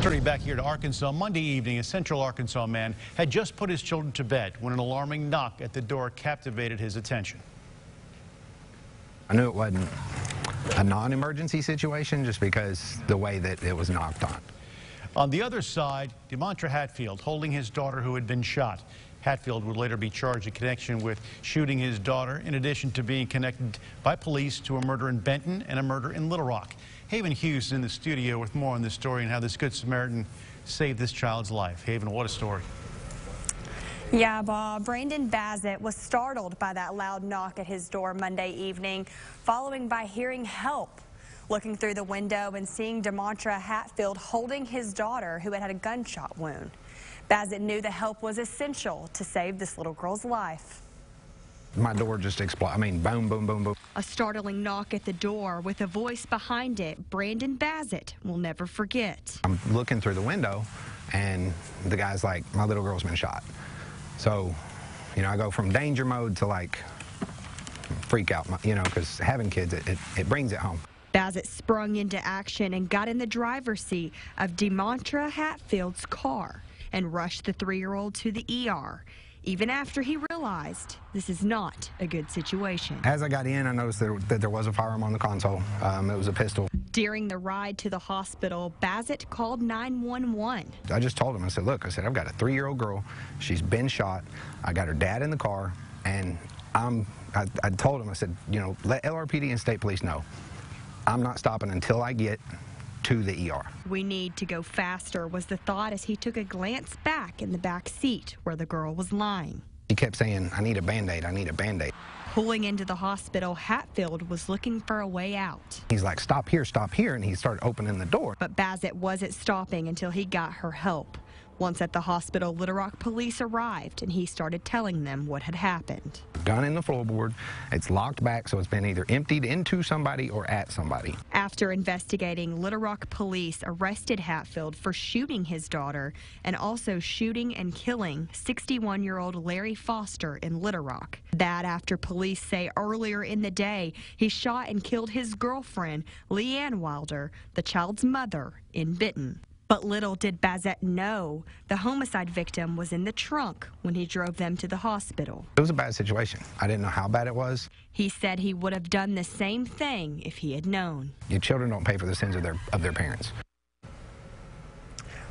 Turning back here to Arkansas, Monday evening, a Central Arkansas man had just put his children to bed when an alarming knock at the door captivated his attention. I knew it wasn't a non-emergency situation just because the way that it was knocked on. On the other side, Demontra Hatfield holding his daughter who had been shot. Hatfield would later be charged in connection with shooting his daughter, in addition to being connected by police to a murder in Benton and a murder in Little Rock. Haven Hughes is in the studio with more on this story and how this Good Samaritan saved this child's life. Haven, what a story. Yeah, Bob. Brandon Bassett was startled by that loud knock at his door Monday evening, following by hearing help. Looking through the window and seeing Demontra Hatfield holding his daughter who had had a gunshot wound. Bassett knew the help was essential to save this little girl's life. My door just exploded. I mean, boom, boom, boom, boom. A startling knock at the door with a voice behind it Brandon Bassett will never forget. I'm looking through the window, and the guy's like, my little girl's been shot. So, you know, I go from danger mode to like freak out, you know, because having kids, it brings it home. Bassett sprung into action and got in the driver's seat of Demontra Hatfield's car and rushed the 3-year-old to the ER, even after he realized this is not a good situation. As I got in, I noticed that there was a firearm on the console. It was a pistol. During the ride to the hospital, Bassett called 911. I just told him, I said, look, I said, I've got a 3-year-old girl. She's been shot. I got her dad in the car, and I told him, I said, you know, let LRPD and state police know. I'm not stopping until I get to the ER. We need to go faster was the thought as he took a glance back in the back seat where the girl was lying. He kept saying, I need a Band-Aid, I need a Band-Aid. Pulling into the hospital, Hatfield was looking for a way out. He's like, stop here, and he started opening the door. But Bassett wasn't stopping until he got her help. Once at the hospital, Little Rock police arrived, and he started telling them what had happened. Gun in the floorboard. It's locked back, so it's been either emptied into somebody or at somebody. After investigating, Little Rock police arrested Hatfield for shooting his daughter and also shooting and killing 61-year-old Larry Foster in Little Rock. That after police say earlier in the day, he shot and killed his girlfriend, Leanne Wilder, the child's mother, in Benton. But little did Bassett know the homicide victim was in the trunk when he drove them to the hospital. It was a bad situation. I didn't know how bad it was. He said he would have done the same thing if he had known. Your children don't pay for the sins of their parents.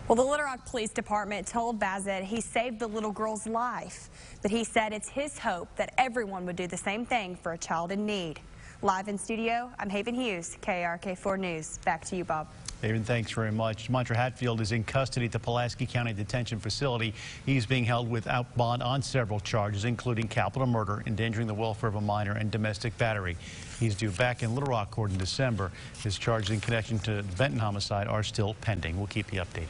Well, the Little Rock Police Department told Bassett he saved the little girl's life, but he said it's his hope that everyone would do the same thing for a child in need. Live in studio, I'm Haven Hughes, KARK4 News. Back to you, Bob. Haven, thanks very much. Demontra Hatfield is in custody at the Pulaski County Detention Facility. He's being held without bond on several charges, including capital murder, endangering the welfare of a minor, and domestic battery. He's due back in Little Rock Court in December. His charges in connection to the Benton homicide are still pending. We'll keep you updated.